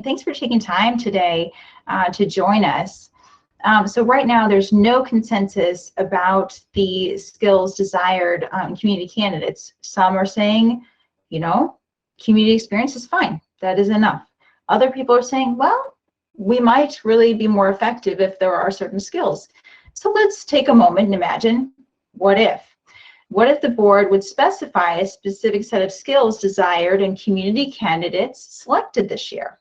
Thanks for taking time today to join us. So right now, there's no consensus about the skills desired in community candidates. Some are saying, you know, community experience is fine. That is enough. Other people are saying, well, we might really be more effective if there are certain skills. So let's take a moment and imagine, what if? What if the board would specify a specific set of skills desired in community candidates selected this year?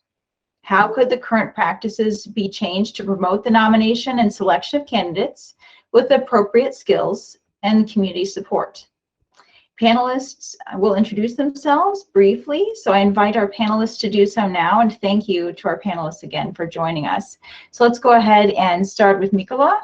How could the current practices be changed to promote the nomination and selection of candidates with appropriate skills and community support? Panelists will introduce themselves briefly, so I invite our panelists to do so now, and thank you to our panelists again for joining us. So let's go ahead and start with Mikola.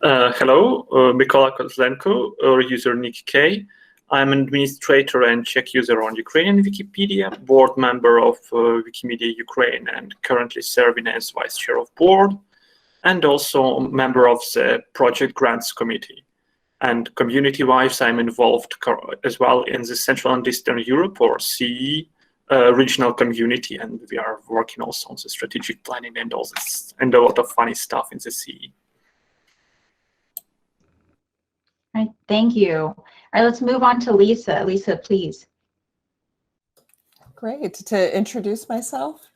Hello, Mikola Kozlenko, or user Nick K. I'm an administrator and Czech user on Ukrainian Wikipedia, board member of Wikimedia Ukraine, and currently serving as vice chair of board, and also member of the project grants committee. And community-wise, I'm involved as well in the Central and Eastern Europe, or CE, regional community, and we are working also on the strategic planning and all this, and a lot of funny stuff in the CE. All right, thank you. All right, let's move on to Lisa. Lisa, please. Great. To introduce myself?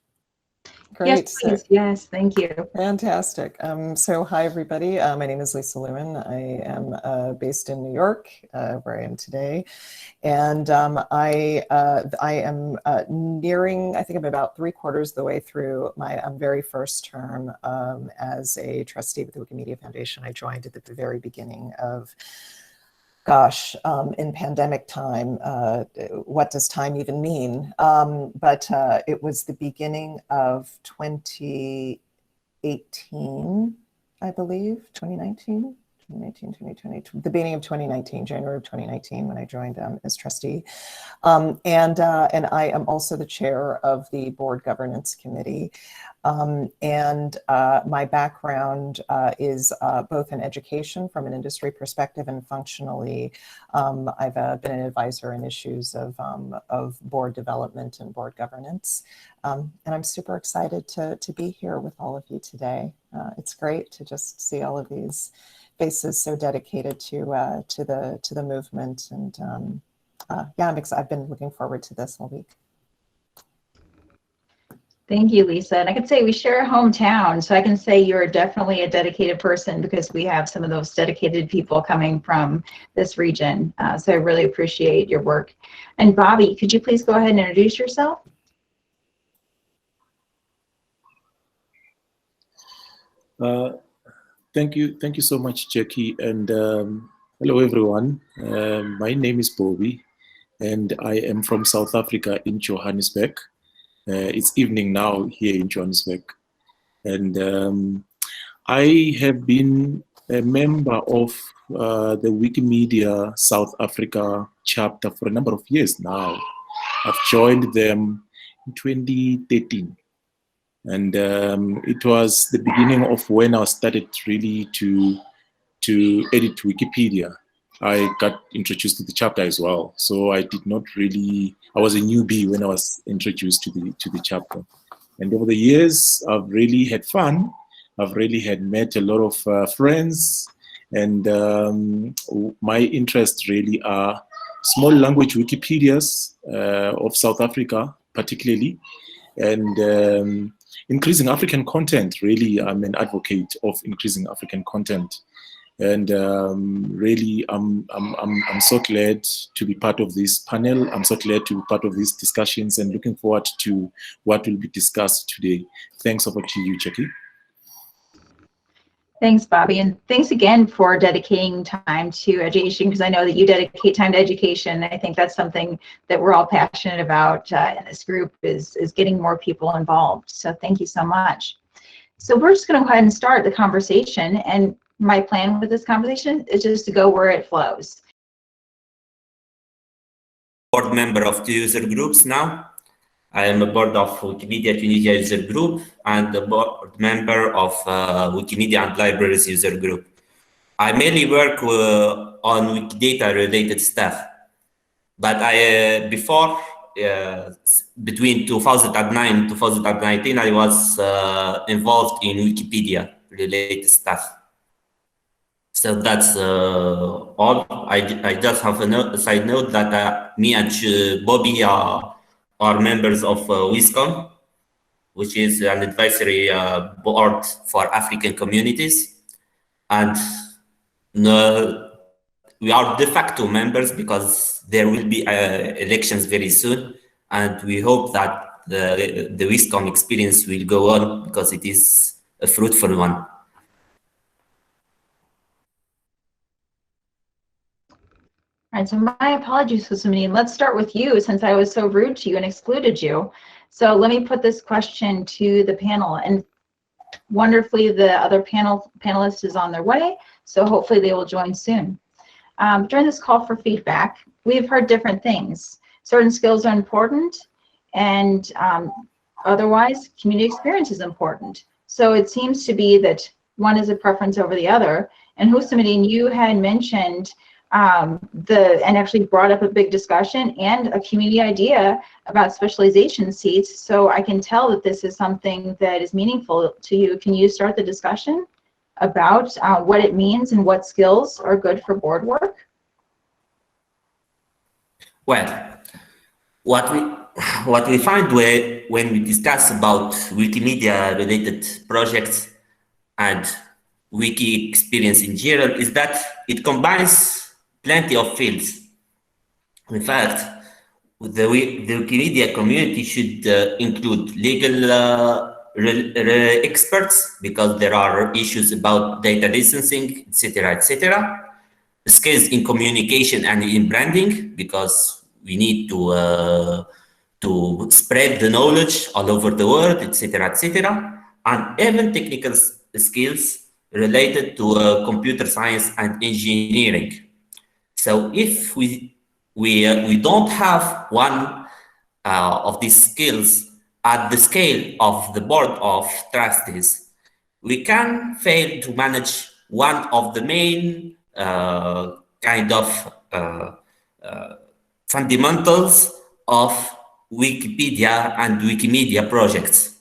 Great. Yes, please. Yes, thank you. Fantastic. So hi, everybody. My name is Lisa Lewin. I am based in New York, where I am today. And I am nearing, I think I'm about 3/4 of the way through my very first term as a trustee with the Wikimedia Foundation. I joined at the very beginning of, gosh, in pandemic time, what does time even mean? But it was the beginning of 2018, I believe, 2019, the beginning of 2019, January of 2019, when I joined as trustee. And I am also the chair of the board governance committee. My background is both in education from an industry perspective, and functionally, I've been an advisor in issues of board development and board governance. And I'm super excited to be here with all of you today. It's great to just see all of these faces so dedicated to the movement, and yeah, I've been looking forward to this all week. Thank you, Lisa. And I could say we share a hometown, so I can say you're definitely a dedicated person because we have some of those dedicated people coming from this region. So I really appreciate your work. And Bobby, could you please go ahead and introduce yourself? Thank you so much, Jackie, and hello everyone. My name is Bobby, and I am from South Africa in Johannesburg. It's evening now here in Johannesburg, and I have been a member of the Wikimedia South Africa chapter for a number of years now. I've joined them in 2013. And it was the beginning of when I started really to edit Wikipedia. I got introduced to the chapter as well. So I did not really, I was a newbie when I was introduced to the chapter. And over the years, I've really had fun. I've really had met a lot of friends, and my interests really are small language Wikipedias of South Africa, particularly, and increasing African content. Really, I'm an advocate of increasing African content, and really, I'm so glad to be part of this panel. I'm so glad to be part of these discussions, and looking forward to what will be discussed today. Thanks. Over to you, Jackie. Thanks, Bobby, and thanks again for dedicating time to education, because I know that you dedicate time to education. I think that's something that we're all passionate about in this group, is getting more people involved. So thank you so much. So we're just going to go ahead and start the conversation, and my plan with this conversation is just to go where it flows. Board member of 2 user groups now. I am a board of Wikimedia Tunisia user group and a board member of Wikimedia and Libraries user group. I mainly work on Wikidata related stuff, but before between 2009 and 2019, I was involved in Wikipedia related stuff. So that's all. I just have a side note that me and Bobby are members of WISCOM, which is an advisory board for African communities. And we are de facto members because there will be elections very soon. And we hope that the WISCOM experience will go on because it is a fruitful one. All right, so my apologies, Housamani. Let's start with you since I was so rude to you and excluded you. So let me put this question to the panel, and wonderfully the other panelist is on their way, so hopefully they will join soon. During this call for feedback, we've heard different things. Certain skills are important, and otherwise community experience is important. So it seems to be that one is a preference over the other. And Housamani, you had mentioned and actually brought up a big discussion and a community idea about specialization seats. So I can tell that this is something that is meaningful to you. Can you start the discussion about what it means and what skills are good for board work? Well, what we find when we discuss about Wikimedia related projects and wiki experience in general is that it combines plenty of fields. In fact, the Wikimedia community should include legal experts because there are issues about data licensing, etc., skills in communication and in branding because we need to spread the knowledge all over the world, etc., and even technical skills related to computer science and engineering. So if we don't have one of these skills at the scale of the board of trustees, we can fail to manage one of the main kind of fundamentals of Wikipedia and Wikimedia projects.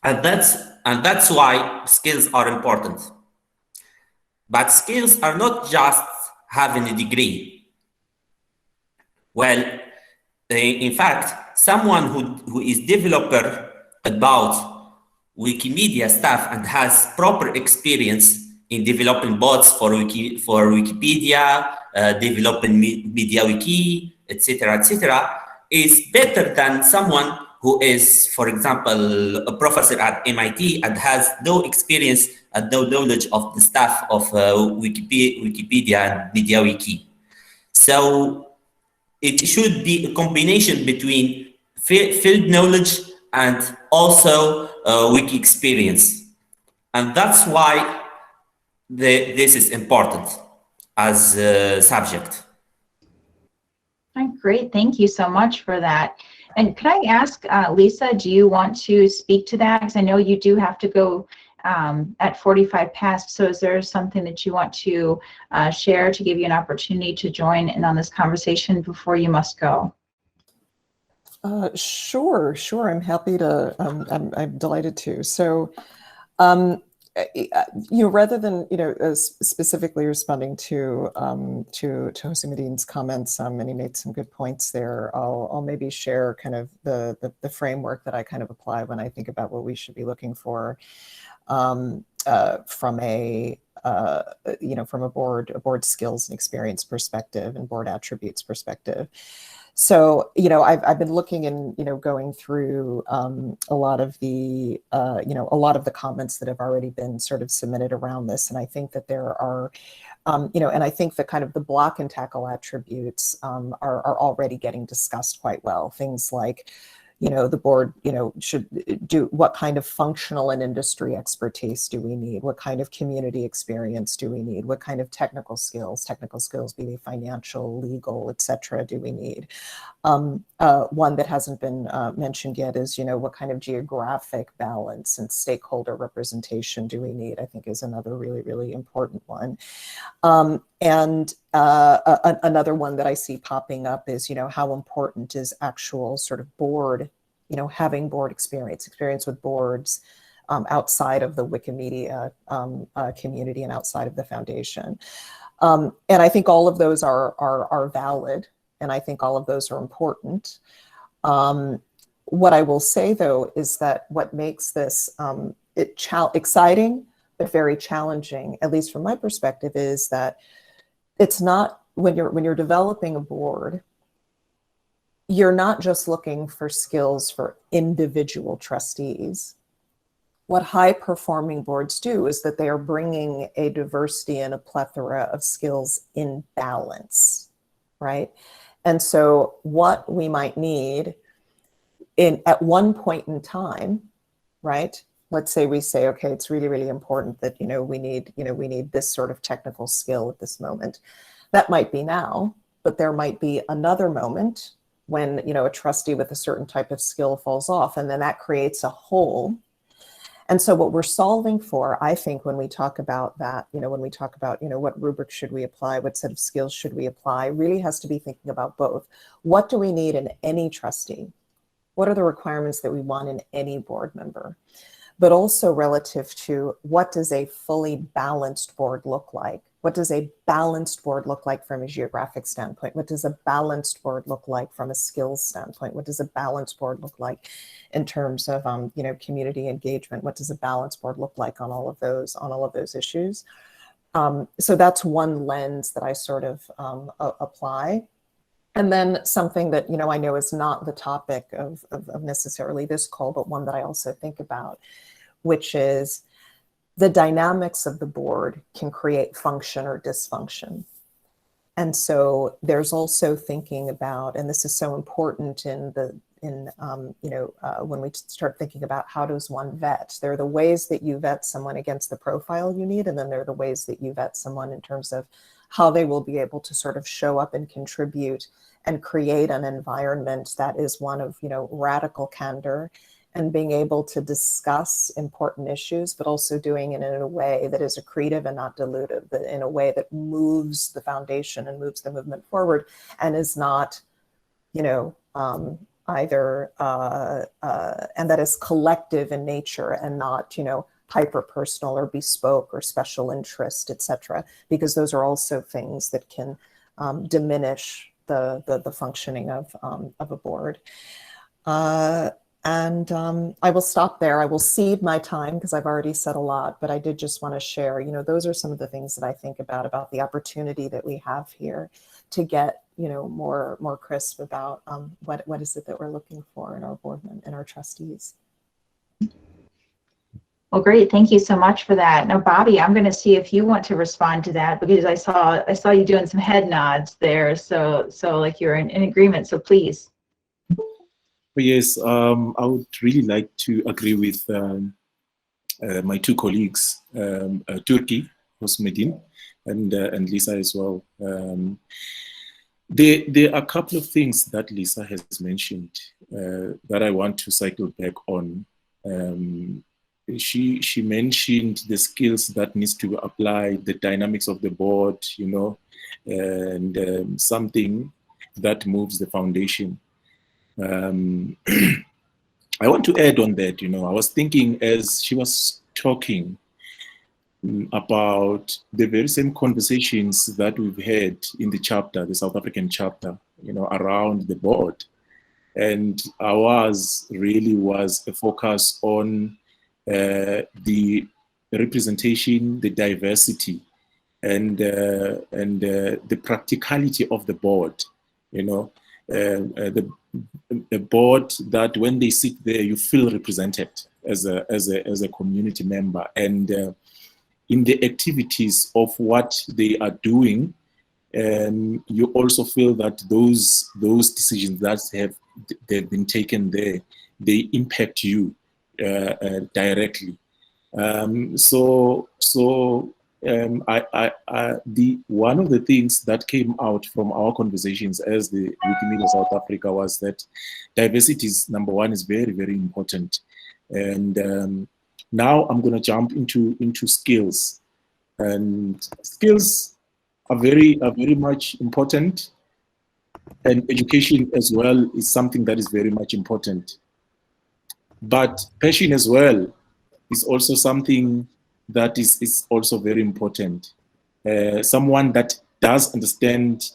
And that's why skills are important. But skills are not just having a degree. Well, in fact, someone who is developer about Wikimedia stuff and has proper experience in developing bots for Wikipedia, developing MediaWiki, etc., is better than someone who is, for example, a professor at MIT and has no experience and no knowledge of the stuff of Wikipedia and MediaWiki. So it should be a combination between field knowledge and also wiki experience. And that's why this is important as a subject. Great, thank you so much for that. And could I ask, Lisa, do you want to speak to that? Because I know you do have to go at 45 past, so is there something that you want to share to give you an opportunity to join in on this conversation before you must go? Sure, I'm happy to, I'm delighted to. So, rather than, specifically responding to Housamani's comments, and he made some good points there, I'll maybe share kind of the framework that I kind of apply when I think about what we should be looking for from a board skills and experience perspective and board attributes perspective. So, I've been looking and, going through a lot of the comments that have already been sort of submitted around this. And I think that there are, and I think that kind of the block and tackle attributes are already getting discussed quite well. Things like, the board, should do, what kind of functional and industry expertise do we need? What kind of community experience do we need? What kind of technical skills, be they financial, legal, etc., do we need? One that hasn't been mentioned yet is, what kind of geographic balance and stakeholder representation do we need? I think is another really, really important one. And another one that I see popping up is, how important is actual sort of board, having board experience with boards outside of the Wikimedia community and outside of the foundation. And I think all of those are valid, and I think all of those are important. What I will say, though, is that what makes this exciting but very challenging, at least from my perspective, is that it's not, when you're developing a board, you're not just looking for skills for individual trustees. What high-performing boards do is that they are bringing a diversity and a plethora of skills in balance, right? And so what we might need at one point in time, right? Let's say we say, okay, it's really, really important that, we need this sort of technical skill at this moment. That might be now, but there might be another moment when, a trustee with a certain type of skill falls off, and then that creates a hole. And so what we're solving for, I think, when we talk about that, when we talk about, what rubric should we apply, what set of skills should we apply, really has to be thinking about both. What do we need in any trustee? What are the requirements that we want in any board member? But also relative to, what does a fully balanced board look like? What does a balanced board look like from a geographic standpoint? What does a balanced board look like from a skills standpoint? What does a balanced board look like in terms of community engagement? What does a balanced board look like on all of those issues? So that's one lens that I sort of apply. And then something that, I know is not the topic of necessarily this call, but one that I also think about, which is the dynamics of the board can create function or dysfunction. And so there's also thinking about, and this is so important when we start thinking about how does one vet. There are the ways that you vet someone against the profile you need, and then there are the ways that you vet someone in terms of how they will be able to sort of show up and contribute and create an environment that is one of, radical candor and being able to discuss important issues, but also doing it in a way that is accretive and not dilutive, that in a way that moves the foundation and moves the movement forward, and is not, and that is collective in nature and not, hyper-personal or bespoke or special interest, etc., because those are also things that can diminish the functioning of a board. And I will stop there. I will cede my time because I've already said a lot, but I did just want to share, those are some of the things that I think about the opportunity that we have here to get, more crisp about what is it that we're looking for in our board and our trustees. Well, great. Thank you so much for that. Now, Bobby, I'm going to see if you want to respond to that, because I saw you doing some head nods there. So like you're in agreement. So please. Yes, I would really like to agree with my two colleagues, Turki Hosmedin and Lisa as well. There are a couple of things that Lisa has mentioned that I want to cycle back on. She mentioned the skills that needs to apply, the dynamics of the board, and something that moves the foundation. I want to add on that, I was thinking as she was talking about the very same conversations that we've had in the chapter, the South African chapter, around the board. And ours really was a focus on the representation, the diversity, and the practicality of the board. The board that when they sit there, you feel represented as a community member, and in the activities of what they are doing, you also feel that those decisions that they've been taken there, they impact you directly. One of the things that came out from our conversations as the Wikimedia South Africa was that diversity is, number one, is very, very important. And now I'm going to jump into skills. And skills are very much important, and education as well is something that is very much important. But passion as well is also something that is also very important. Someone that does understand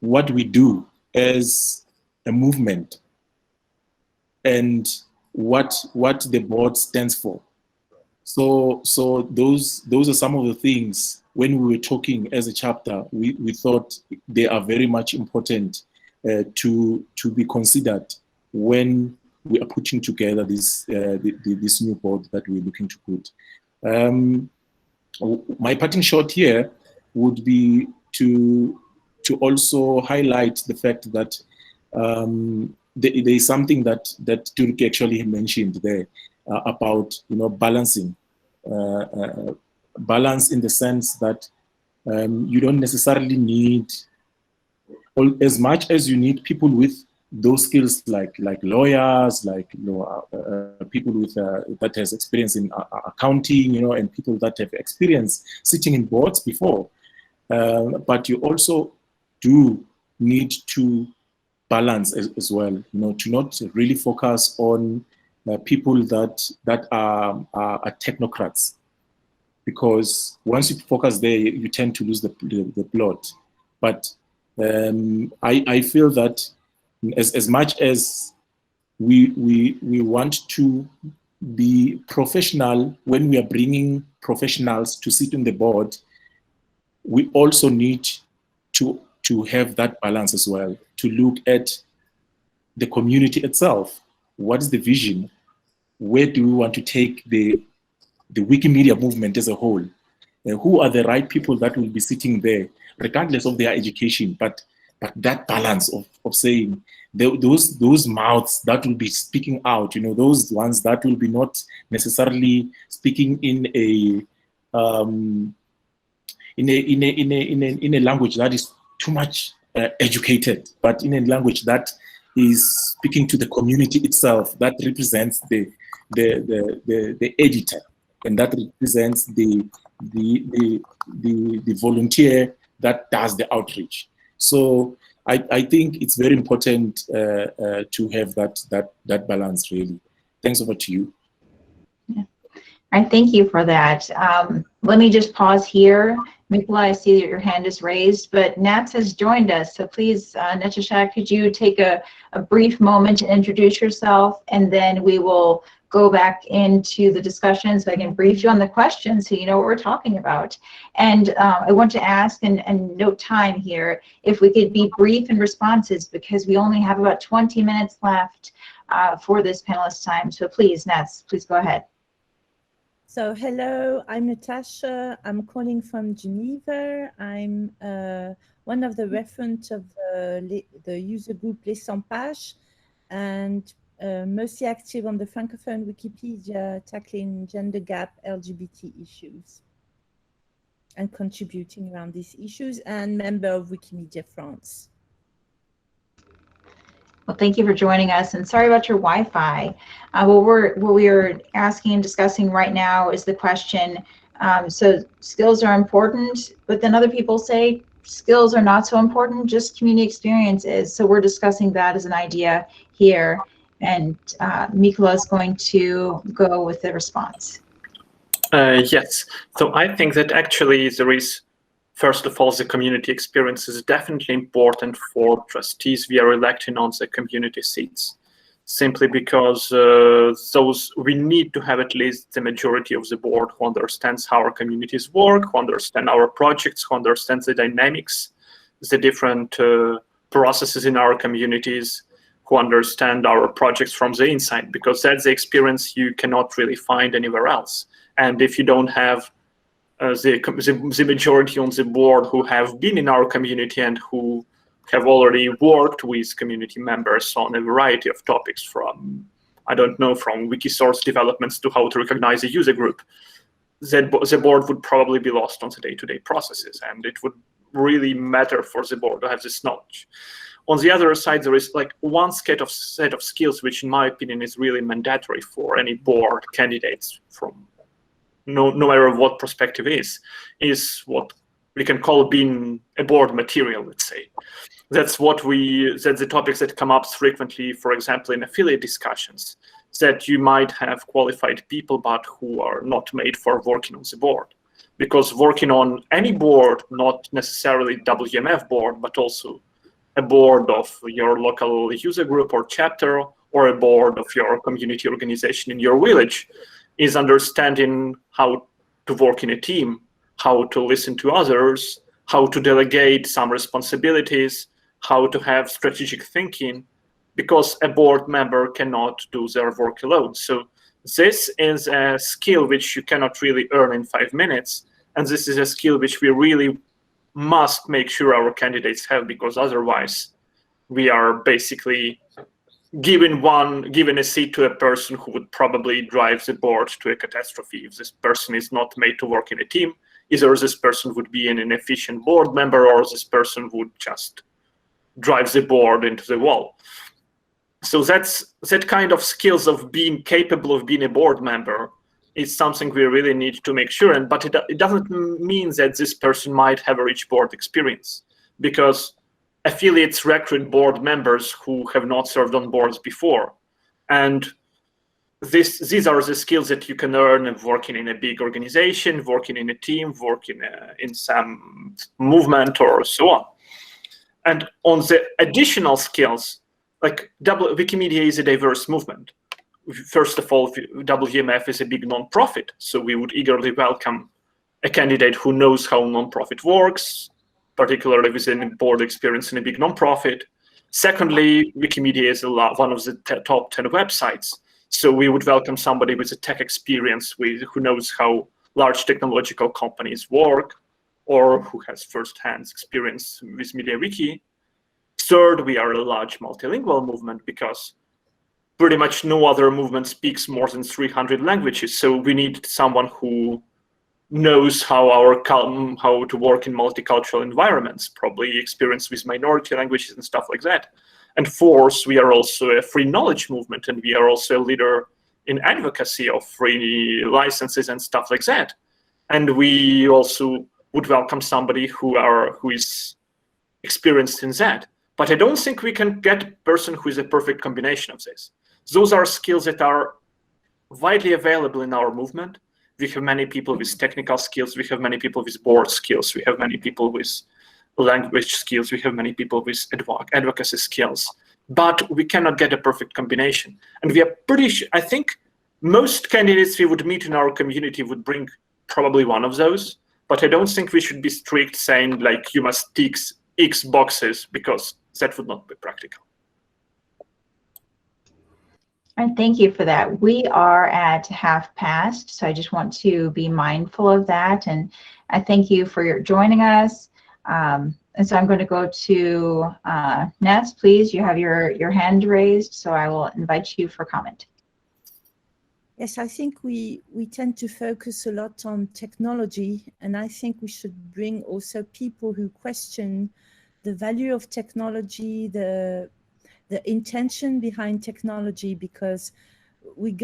what we do as a movement and what the board stands for. So those are some of the things when we were talking as a chapter, we thought they are very much important to be considered when we are putting together this this new board that we're looking to put. My parting shot here would be to also highlight the fact that there is something that Turki actually mentioned there about balancing. Balance in the sense that you don't necessarily need as much as you need people with those skills like lawyers, like people with that has experience in accounting, and people that have experience sitting in boards before. But you also do need to balance as well, to not really focus on people that are technocrats, because once you focus there, you tend to lose the plot. But I feel that as much as we want to be professional when we are bringing professionals to sit on the board, we also need to have that balance as well, to look at the community itself. What is the vision? Where do we want to take the Wikimedia movement as a whole? Who are the right people that will be sitting there, regardless of their education? But that balance of saying those mouths that will be speaking out, those ones that will be not necessarily speaking in a language that is too much educated, but in a language that is speaking to the community itself, that represents the editor, and that represents the volunteer that does the outreach. So I think it's very important to have that balance, really. Thanks. Over to you. Yeah. All right, thank you for that. Let me just pause here. Mikola, I see that your hand is raised, but Nats has joined us. So please, Netisha, could you take a brief moment to introduce yourself, and then we will go back into the discussion so I can brief you on the questions so you know what we're talking about. And I want to ask, and note time here, if we could be brief in responses, because we only have about 20 minutes left for this panelist time. So please, Nats, please go ahead. So hello, I'm Natasha. I'm calling from Geneva. I'm one of the referents of the user group Les 100 Pages, and mostly active on the Francophone Wikipedia, tackling gender gap LGBT issues and contributing around these issues, and member of Wikimedia France. Well, thank you for joining us, and sorry about your Wi-Fi. What we are asking and discussing right now is the question, so skills are important, but then other people say skills are not so important, just community experience is. So we're discussing that as an idea here, and Mikola is going to go with the response. Yes, so I think that actually there is, first of all, the community experience is definitely important for trustees we are electing on the community seats, simply because we need to have at least the majority of the board who understands how our communities work, who understand our projects, who understands the dynamics, the different processes in our communities, who understand our projects from the inside, because that's the experience you cannot really find anywhere else. And if you don't have the majority on the board who have been in our community and who have already worked with community members on a variety of topics, from, I don't know, from Wikisource developments to how to recognize a user group, the board would probably be lost on the day-to-day processes, and it would really matter for the board to have this knowledge. On the other side, there is like one set of skills which, in my opinion, is really mandatory for any board candidates from no matter what perspective is what we can call being a board material, let's say. That's the topics that come up frequently, for example, in affiliate discussions, that you might have qualified people, but who are not made for working on the board. Because working on any board, not necessarily WMF board, but also a board of your local user group or chapter, or a board of your community organization in your village, is understanding how to work in a team, how to listen to others, how to delegate some responsibilities, how to have strategic thinking, because a board member cannot do their work alone. So this is a skill which you cannot really earn in 5 minutes. And this is a skill which we really must make sure our candidates have, because otherwise we are basically giving a seat to a person who would probably drive the board to a catastrophe. If this person is not made to work in a team, either this person would be an inefficient board member, or this person would just drive the board into the wall. So that kind of skills of being capable of being a board member is something we really need to make sure. But it doesn't mean that this person might have a rich board experience, because affiliates recruit board members who have not served on boards before. And these are the skills that you can earn working in a big organization, working in a team, working in some movement, or so on. And on the additional skills, like Wikimedia is a diverse movement. First of all, WMF is a big nonprofit, so we would eagerly welcome a candidate who knows how nonprofit works, particularly with a board experience in a big nonprofit. Secondly, Wikimedia is one of the top 10 websites, so we would welcome somebody with a tech experience who knows how large technological companies work, or who has first-hand experience with MediaWiki. Third, we are a large multilingual movement, because pretty much no other movement speaks more than 300 languages. So we need someone who knows how to work in multicultural environments, probably experience with minority languages and stuff like that. And fourth, we are also a free knowledge movement, and we are also a leader in advocacy of free licenses and stuff like that. And we also would welcome somebody who is experienced in that. But I don't think we can get a person who is a perfect combination of this. Those are skills that are widely available in our movement. We have many people with technical skills. We have many people with board skills. We have many people with language skills. We have many people with advocacy skills. But we cannot get a perfect combination. And we are I think most candidates we would meet in our community would bring probably one of those. But I don't think we should be strict saying, like, you must tick X boxes, because that would not be practical. And thank you for that. We are at 1:30, so I just want to be mindful of that. And I thank you for joining us. And so I'm going to go to Ness, please. You have your hand raised, so I will invite you for comment. Yes, I think we tend to focus a lot on technology, and I think we should bring also people who question the value of technology, the intention behind technology, because we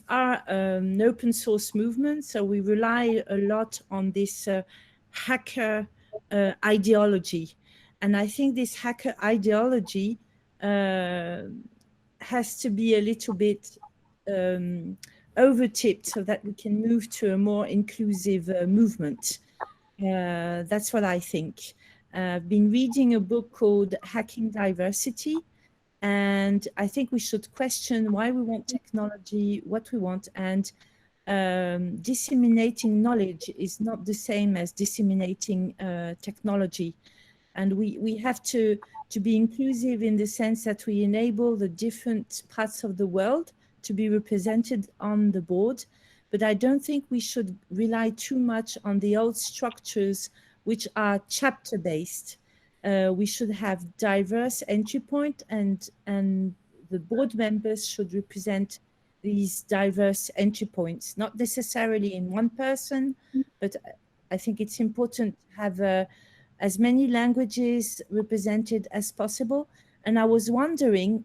are an open source movement, so we rely a lot on this hacker ideology. And I think this hacker ideology has to be a little bit overtipped so that we can move to a more inclusive movement. That's what I think. I've been reading a book called Hacking Diversity, and I think we should question why we want technology, what we want, and disseminating knowledge is not the same as disseminating technology. And we have to be inclusive in the sense that we enable the different parts of the world to be represented on the board. But I don't think we should rely too much on the old structures which are chapter-based. We should have diverse entry point, and the board members should represent these diverse entry points, not necessarily in one person, but I think it's important to have as many languages represented as possible. And I was wondering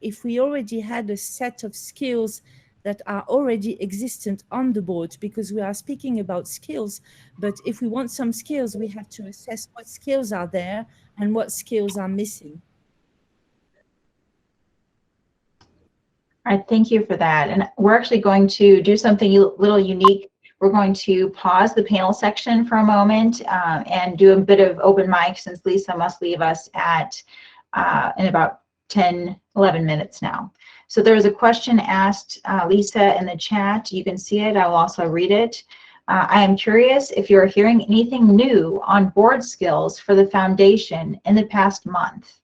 if we already had a set of skills that are already existent on the board, because we are speaking about skills, but if we want some skills, we have to assess what skills are there and what skills are missing. All right, thank you for that. And we're actually going to do something a little unique. We're going to pause the panel section for a moment and do a bit of open mic, since Lisa must leave us at in about 10, 11 minutes now. So there's a question asked Lisa in the chat. You can see it. I will also read it. I am curious if you're hearing anything new on board skills for the foundation in the past month,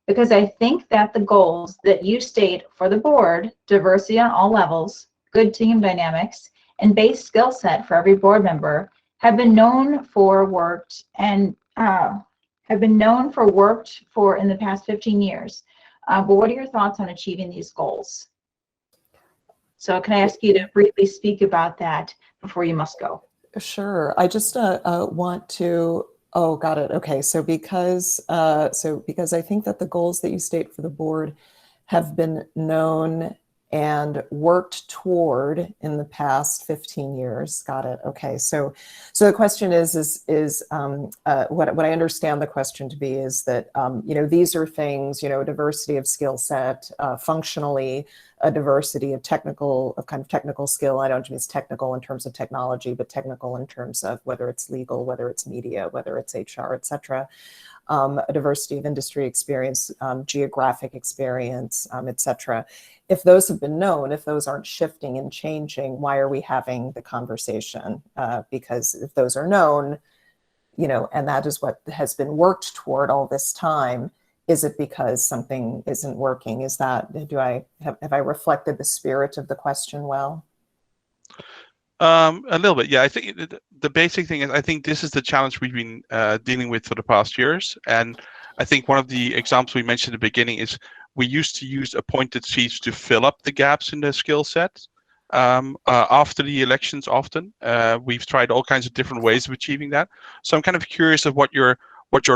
because I think that the goals that you state for the board, diversity on all levels, good team dynamics, and base skill set for every board member, have been known for worked in the past 15 years. But what are your thoughts on achieving these goals? So can I ask you to briefly speak about that before you must go? Sure. I just want to, oh, got it. Okay. So because I think that the goals that you state for the board have been known and worked toward in the past 15 years. Got it. Okay. So the question is what I understand the question to be is that, these are things, a diversity of skill set, functionally, a diversity of kind of technical skill. I don't mean technical in terms of technology, but technical in terms of whether it's legal, whether it's media, whether it's HR, et cetera. A diversity of industry experience, geographic experience, et cetera. If those have been known, if those aren't shifting and changing, why are we having the conversation? Because if those are known, and that is what has been worked toward all this time, is it because something isn't working? Is that, have I reflected the spirit of the question well? A little bit, yeah. I think the basic thing is, I think this is the challenge we've been dealing with for the past years. And I think one of the examples we mentioned at the beginning is we used to use appointed seats to fill up the gaps in the skill set. After the elections, often we've tried all kinds of different ways of achieving that. So I'm kind of curious of what your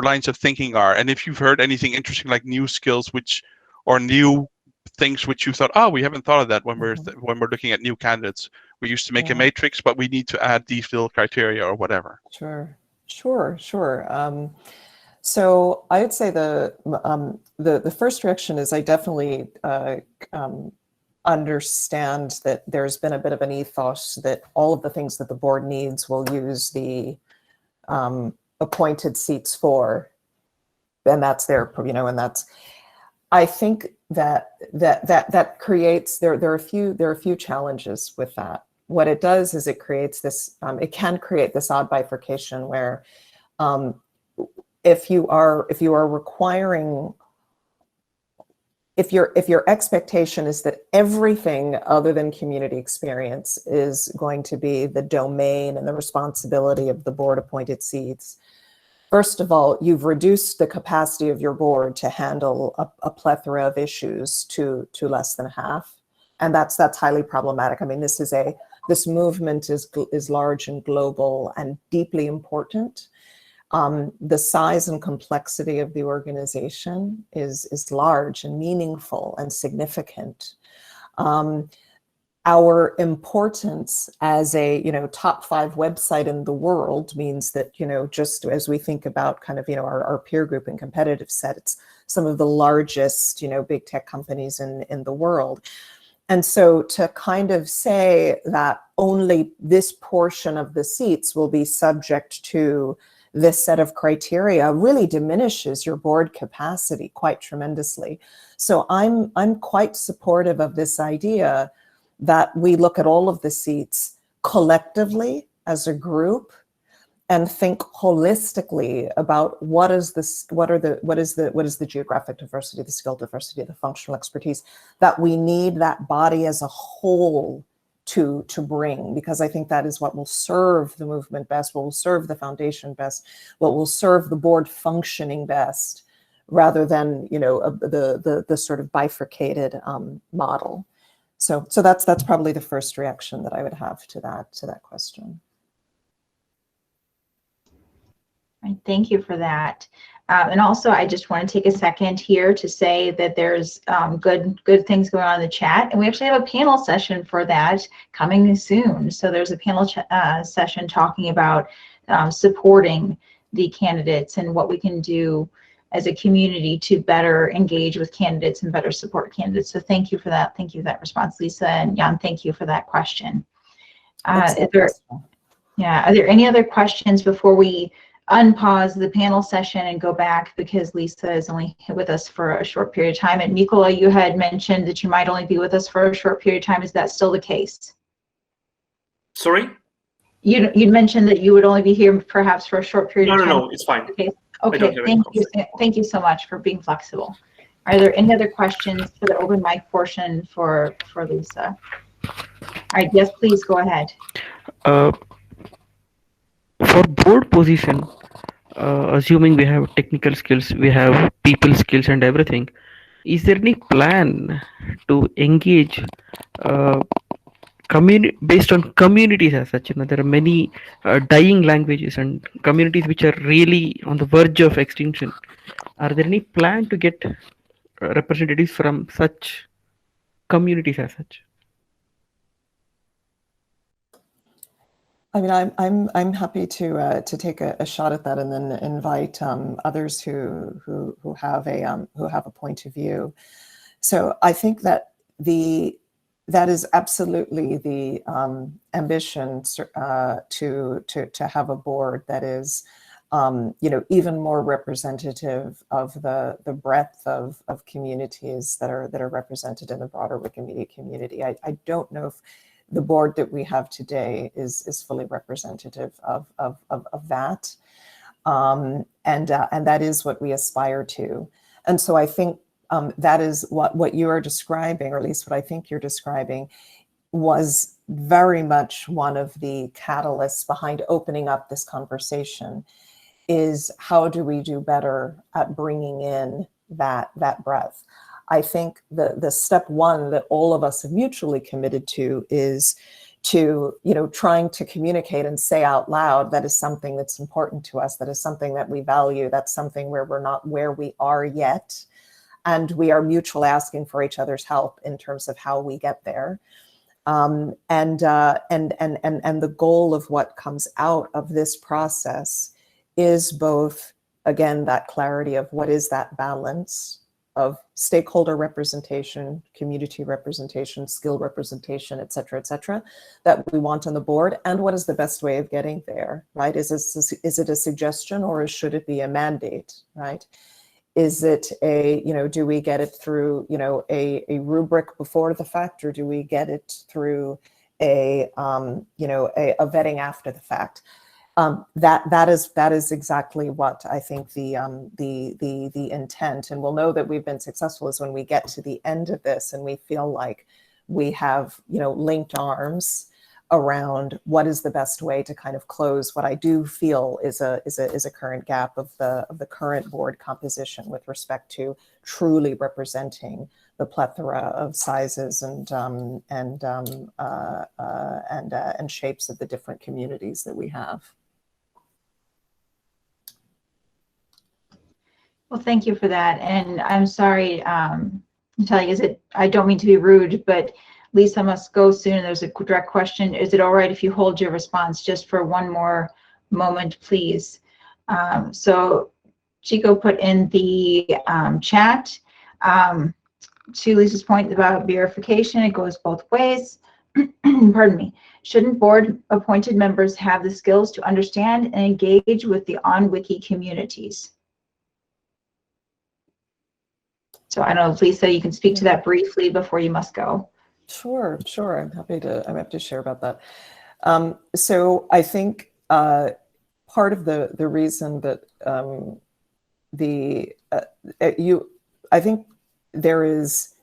lines of thinking are, and if you've heard anything interesting, like new skills or new things which you thought, oh, we haven't thought of that when we're looking at new candidates. We used to make a matrix, but we need to add these little criteria or whatever. Sure. So I would say the first reaction is I definitely understand that there's been a bit of an ethos that all of the things that the board needs will use the appointed seats for, and that's their, and that's. I think that creates there are a few challenges with that. What it does is it creates this. It can create this odd bifurcation where, if you are requiring, if your expectation is that everything other than community experience is going to be the domain and the responsibility of the board appointed seats, first of all, you've reduced the capacity of your board to handle a plethora of issues to less than half, and that's highly problematic. I mean, this movement is large and global and deeply important. The size and complexity of the organization is large and meaningful and significant. Our importance as a top 5 website in the world means that just as we think about kind of our peer group and competitive set, it's some of the largest big tech companies in the world. And so to kind of say that only this portion of the seats will be subject to this set of criteria really diminishes your board capacity quite tremendously. So I'm quite supportive of this idea that we look at all of the seats collectively as a group and think holistically about what is the geographic diversity, the skill diversity, the functional expertise that we need that body as a whole to bring, because I think that is what will serve the movement best, what will serve the foundation best, what will serve the board functioning best, rather than the sort of bifurcated model. So that's probably the first reaction that I would have to that question. Right, thank you for that. And also, I just want to take a second here to say that there's good things going on in the chat, and we actually have a panel session for that coming soon. So there's a panel session talking about supporting the candidates and what we can do as a community to better engage with candidates and better support candidates. So thank you for that. Thank you for that response, Lisa, and Jan, thank you for that question. Are there any other questions before we unpause the panel session and go back, because Lisa is only with us for a short period of time? And Nicola, you had mentioned that you might only be with us for a short period of time. Is that still the case? Sorry? You'd mentioned that you would only be here perhaps for a short period of time. No, it's fine. Okay, thank you. Thank you so much for being flexible. Are there any other questions for the open mic portion for Lisa? All right, yes, please go ahead. For board position, assuming we have technical skills, we have people skills and everything, is there any plan to engage based on communities as such? There are many dying languages and communities which are really on the verge of extinction. Are there any plan to get representatives from such communities as such? I mean, I'm happy to take a shot at that and then invite others who have a point of view. So I think that that is absolutely the ambition to have a board that is even more representative of the breadth of communities that are represented in the broader Wikimedia community. I don't know if the board that we have today is fully representative of that, and that is what we aspire to. And so I think that is what you are describing, or at least what I think you're describing, was very much one of the catalysts behind opening up this conversation. Is how do we do better at bringing in that breadth? I think the step one that all of us have mutually committed to is to, trying to communicate and say out loud that is something that's important to us, that is something that we value, that's something where we're not where we are yet, and we are mutually asking for each other's help in terms of how we get there. And the goal of what comes out of this process is both, again, that clarity of what is that balance of stakeholder representation, community representation, skill representation, et cetera, that we want on the board, and what is the best way of getting there, right? Is it a suggestion, or should it be a mandate, right? Is it do we get it through, a rubric before the fact, or do we get it through a vetting after the fact? That is exactly what I think the intent, and we'll know that we've been successful, is when we get to the end of this and we feel like we have linked arms around what is the best way to kind of close what I do feel is a current gap of the current board composition with respect to truly representing the plethora of sizes and shapes of the different communities that we have. Well, thank you for that. And I'm sorry, Natalia, I don't mean to be rude, but Lisa must go soon. There's a direct question. Is it all right if you hold your response just for one more moment, please? So Chico put in the chat, to Lisa's point about verification, it goes both ways. Pardon me. Shouldn't board appointed members have the skills to understand and engage with the on-wiki communities? So I don't know, Lisa, you can speak to that briefly before you must go. Sure. I'm happy to share about that. So I think part of the reason that I think there is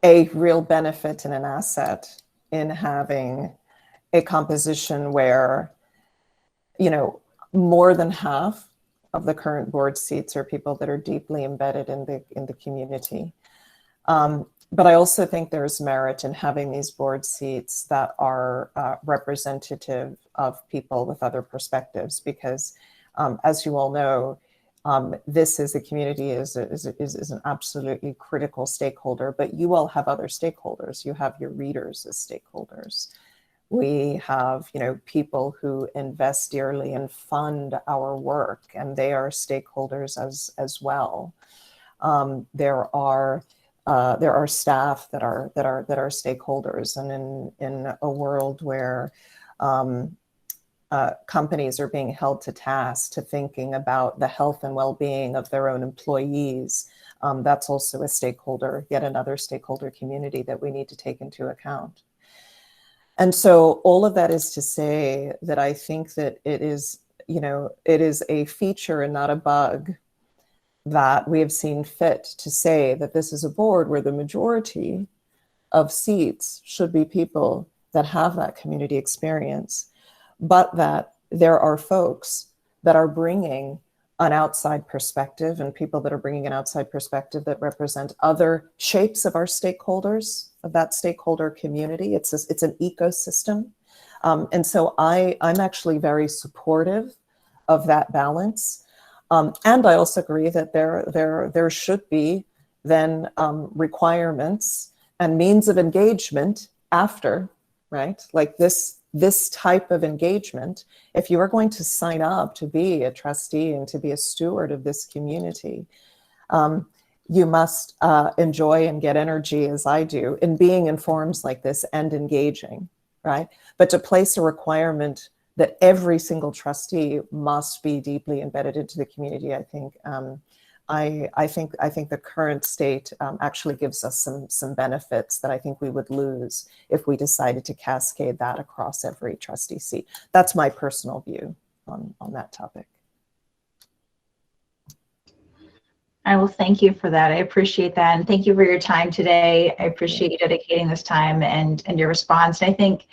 a real benefit and an asset in having a composition where, more than half of the current board seats are people that are deeply embedded in the community. but I also think there's merit in having these board seats that are representative of people with other perspectives, because as you all know, this is a community is an absolutely critical stakeholder, but you all have other stakeholders. You have your readers as stakeholders. We have, people who invest dearly and fund our work, and they are stakeholders as well. There are staff that are stakeholders, and in a world where companies are being held to task to thinking about the health and well-being of their own employees, that's also a stakeholder, yet another stakeholder community that we need to take into account. And so all of that is to say that I think that it is a feature and not a bug that we have seen fit to say that this is a board where the majority of seats should be people that have that community experience, but that there are folks that are bringing an outside perspective, and people that are bringing an outside perspective that represent other shapes of our stakeholders, of that stakeholder community. It's an ecosystem. And so I'm actually very supportive of that balance. And I also agree that there should be then requirements and means of engagement after, right? Like this type of engagement. If you are going to sign up to be a trustee and to be a steward of this community, you must enjoy and get energy, as I do, in being in forums like this and engaging, right? But to place a requirement that every single trustee must be deeply embedded into the community, I think I think the current state actually gives us some benefits that I think we would lose if we decided to cascade that across every trustee seat. That's my personal view on that topic. I will thank you for that. I appreciate that. And thank you for your time today. I appreciate you dedicating this time and your response. And I think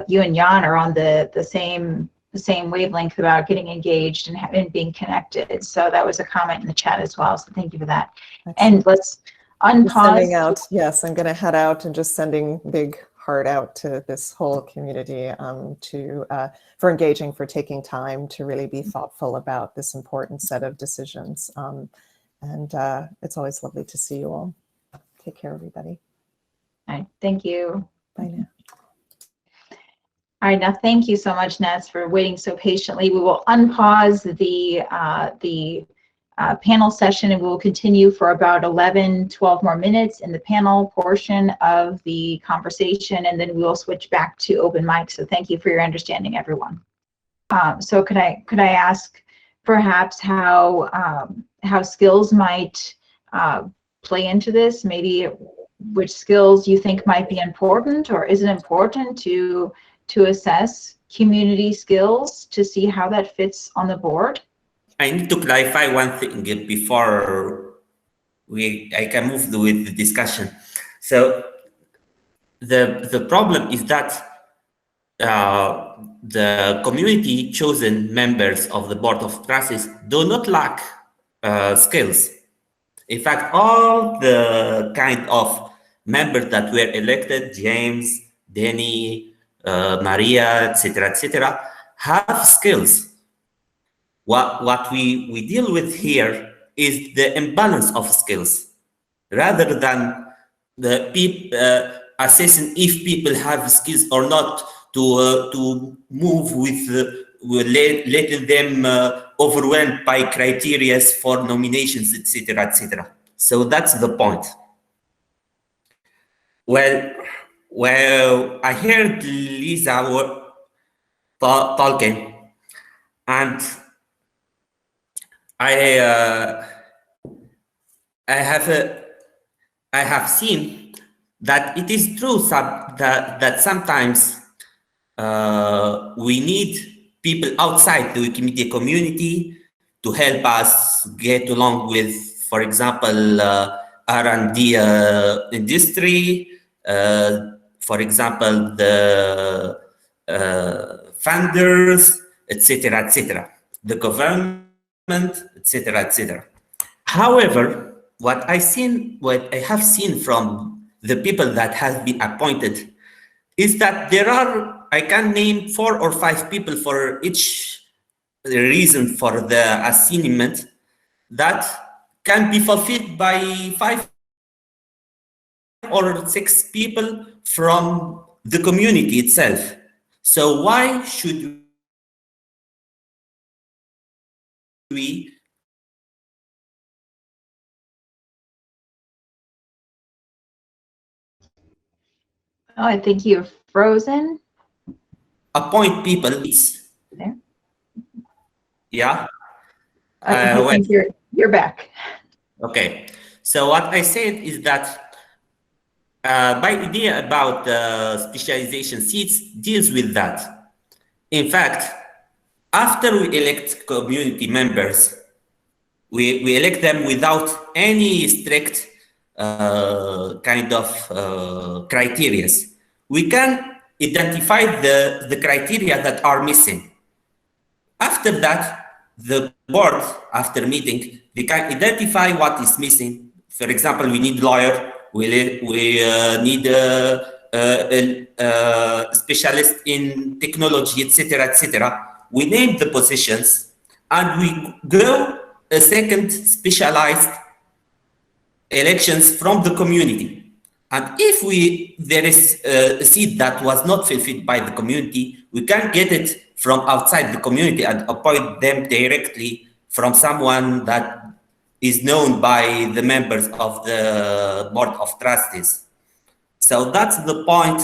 you and Jan are on the same wavelength about getting engaged and being connected. So that was a comment in the chat as well. So thank you for that. Excellent. And let's unpause. Yes, I'm going to head out and just sending big heart out to this whole community for engaging, for taking time to really be thoughtful about this important set of decisions. And it's always lovely to see you all. Take care, everybody. All right, thank you. Bye now. All right, now thank you so much, Ness, for waiting so patiently. We will unpause the panel session, and we will continue for about 12 more minutes in the panel portion of the conversation, and then we will switch back to open mic. So thank you for your understanding, everyone. So could I ask perhaps how skills might play into this? Maybe which skills you think might be important, or is it important to assess community skills to see how that fits on the board? I need to clarify one thing before I can move with the discussion. So the problem is that the community chosen members of the Board of Trustees do not lack skills. In fact, all the kind of members that were elected, James, Danny, Maria, etc., have skills. What we deal with here is the imbalance of skills, rather than the people assessing if people have skills or not, to move with letting them overwhelmed by criteria for nominations, etc. So that's the point. Well, I heard Lisa talking, and I have seen that it is true that sometimes we need people outside the Wikimedia community to help us get along with, for example, R&D industry, for example, the funders, etc., the government, etc. However, what I have seen from the people that have been appointed is that I can name 4 or 5 people for each reason for the assignment that can be fulfilled by 5 or 6 people from the community itself. So why should we Oh, I think you're frozen. appoint people? There. Yeah. I think you're back. Okay. So what I said is that my idea about specialization seats deals with that. In fact, after we elect community members, we elect them without any strict kind of criteria. We can identify the criteria that are missing. After that, the board, after meeting, they can identify what is missing. For example, we need lawyer, we need a specialist in technology, etc., etc. We name the positions, and we go a second specialized elections from the community. And if there is a seat that was not fulfilled by the community, we can get it from outside the community and appoint them directly from someone that is known by the members of the Board of Trustees. So that's the point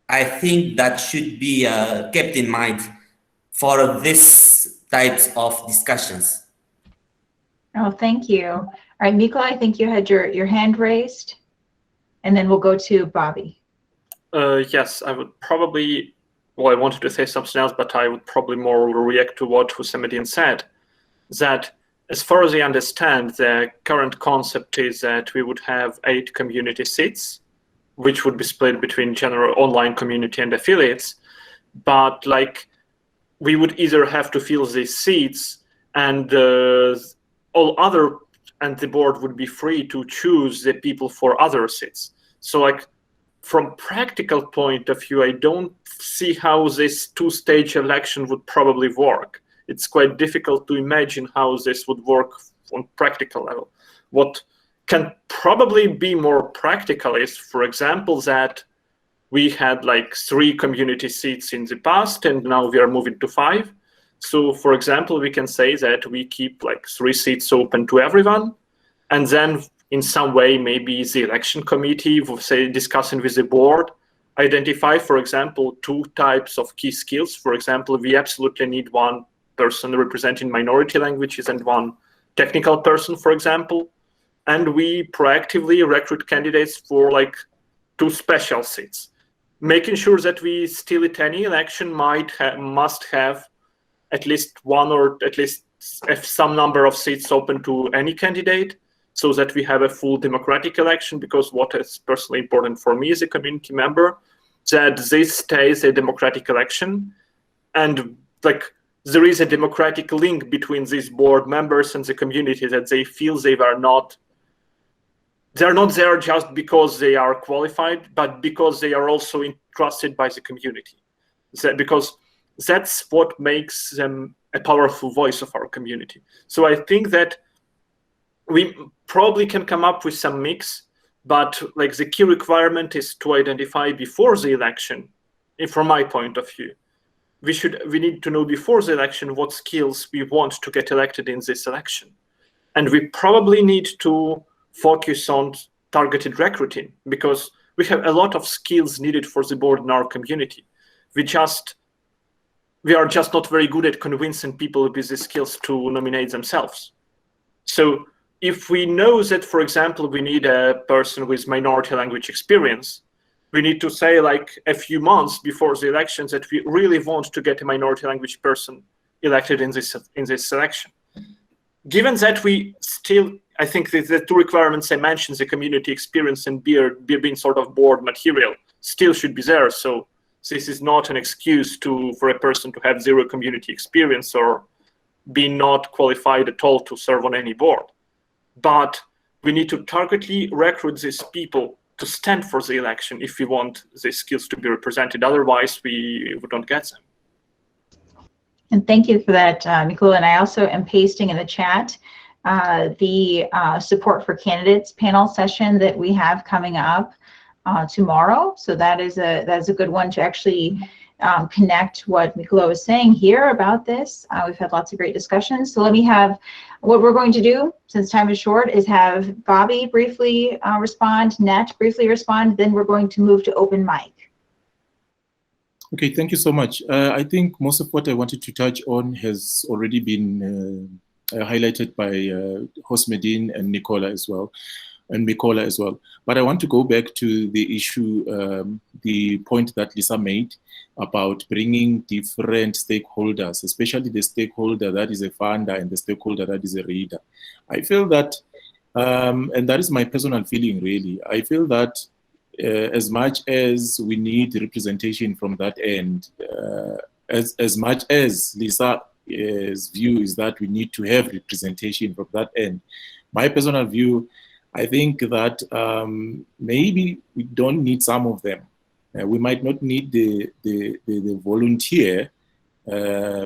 I think that should be kept in mind for this types of discussions. Oh, thank you. All right, Mikola, I think you had your hand raised, and then we'll go to Bobby. Yes, I would probably, well, I wanted to say something else, but I would probably more react to what Husamuddin said, that as far as I understand, the current concept is that we would have 8 community seats, which would be split between general online community and affiliates. But like, we would either have to fill these seats and all other, and the board would be free to choose the people for other seats. So like, from practical point of view, I don't see how this 2-stage election would probably work. It's quite difficult to imagine how this would work on practical level. What can probably be more practical is, for example, that we had like 3 community seats in the past, and now we are moving to 5. So, for example, we can say that we keep like 3 seats open to everyone, and then in some way, maybe the election committee will say, discussing with the board, identify, for example, 2 types of key skills. For example, we absolutely need 1 person representing minority languages and 1 technical person, for example. And we proactively recruit candidates for like 2 special seats, making sure that we still at any election must have at least 1 or at least some number of seats open to any candidate, so that we have a full democratic election. Because what is personally important for me as a community member, that this stays a democratic election, and like there is a democratic link between these board members and the community, that they feel they're not there just because they are qualified, but because they are also entrusted by the community. Because that's what makes them a powerful voice of our community. So I think that we probably can come up with some mix, but like the key requirement is to identify before the election, and from my point of view, we need to know before the election what skills we want to get elected in this election. And we probably need to focus on targeted recruiting, because we have a lot of skills needed for the board in our community. We are just not very good at convincing people with these skills to nominate themselves. So if we know that, for example, we need a person with minority language experience, we need to say like a few months before the elections that we really want to get a minority language person elected in this election. Given that we still, I think the 2 requirements I mentioned, the community experience and being sort of board material, still should be there. So this is not an excuse for a person to have 0 community experience or be not qualified at all to serve on any board. But we need to targetedly recruit these people to stand for the election if we want these skills to be represented. Otherwise, we don't get them. And thank you for that, Mikula. And I also am pasting in the chat the support for candidates panel session that we have coming up tomorrow. So that is a good one to actually connect what Mikula was saying here about this. We've had lots of great discussions. So let me have, what we're going to do, since time is short, is have Bobby briefly respond, Nat briefly respond, then we're going to move to open mic. Okay, thank you so much. I think most of what I wanted to touch on has already been highlighted by Hosmedine and Nicola as well, and Mikola as well. But I want to go back to the issue, the point that Lisa made about bringing different stakeholders, especially the stakeholder that is a funder and the stakeholder that is a reader. I feel that, and that is my personal feeling really, I feel that as much as we need representation from that end, as much as Lisa's view is that we need to have representation from that end, my personal view, I think that maybe we don't need some of them. We might not need the volunteer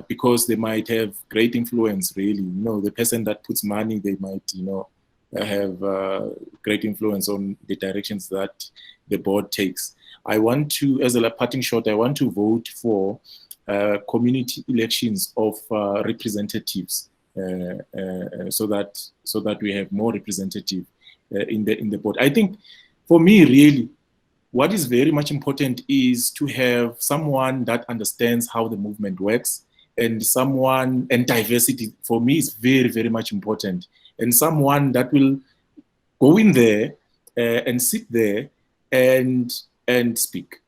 because they might have great influence, really. You know, the person that puts money, they might, you know, have great influence on the directions that the board takes. I want to, as a parting shot, I want to vote for community elections of representatives so that we have more representative in the board. I think for me, really, what is very much important is to have someone that understands how the movement works, and diversity for me is very, very much important. And someone that will go in there and sit there and speak,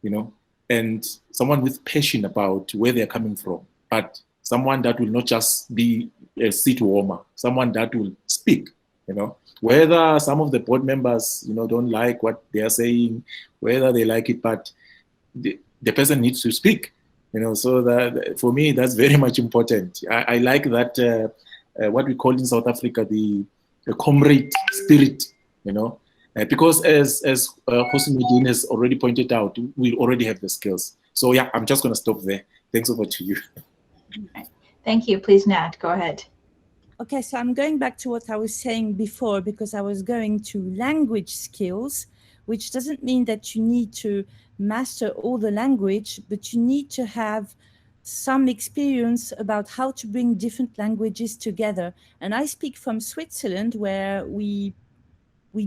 you know, and someone with passion about where they're coming from, but someone that will not just be a seat warmer, someone that will speak, you know. Whether some of the board members, you know, don't like what they are saying, whether they like it, but the person needs to speak, you know. So that for me, that's very much important. I like that what we call in South Africa the comrade spirit, you know, because as Hosmedine has already pointed out, we already have the skills. So yeah, I'm just going to stop there. Thanks, over to you. Okay. Thank you. Please, Nat, go ahead. Okay, so I'm going back to what I was saying before, because I was going to language skills, which doesn't mean that you need to master all the language, but you need to have some experience about how to bring different languages together. And I speak from Switzerland, where we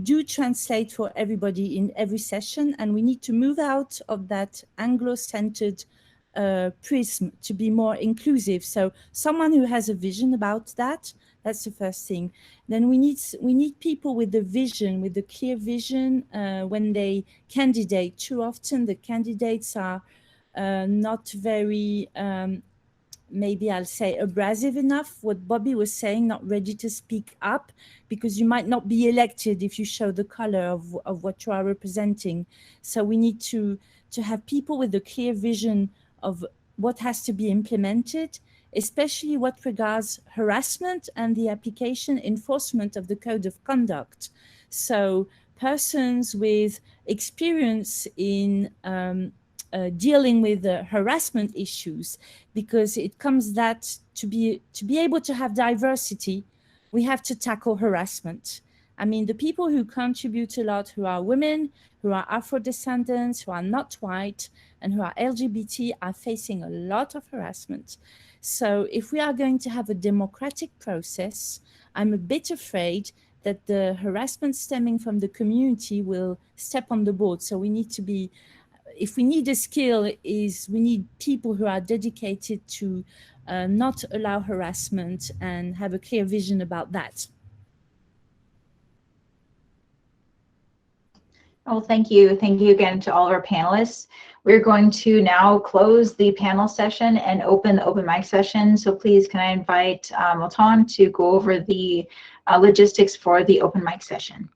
do translate for everybody in every session, and we need to move out of that Anglo-centered prism to be more inclusive. So someone who has a vision about that, that's the first thing. Then we need people with the vision, with the clear vision when they candidate. Too often the candidates are not very, maybe I'll say abrasive enough, what Bobby was saying, not ready to speak up, because you might not be elected if you show the color of what you are representing. So we need to have people with a clear vision of what has to be implemented, especially what regards harassment and the application enforcement of the code of conduct. So persons with experience in dealing with harassment issues, because it comes that to be able to have diversity, we have to tackle harassment. I mean, the people who contribute a lot, who are women, who are Afro-descendants, who are not white, and who are LGBT, are facing a lot of harassment. So if we are going to have a democratic process, I'm a bit afraid that the harassment stemming from the community will step on the board. So we need to be, if we need a skill, is we need people who are dedicated to not allow harassment and have a clear vision about that. Well, thank you. Thank you again to all of our panelists. We're going to now close the panel session and open the open mic session. So please, can I invite Moton to go over the logistics for the open mic session?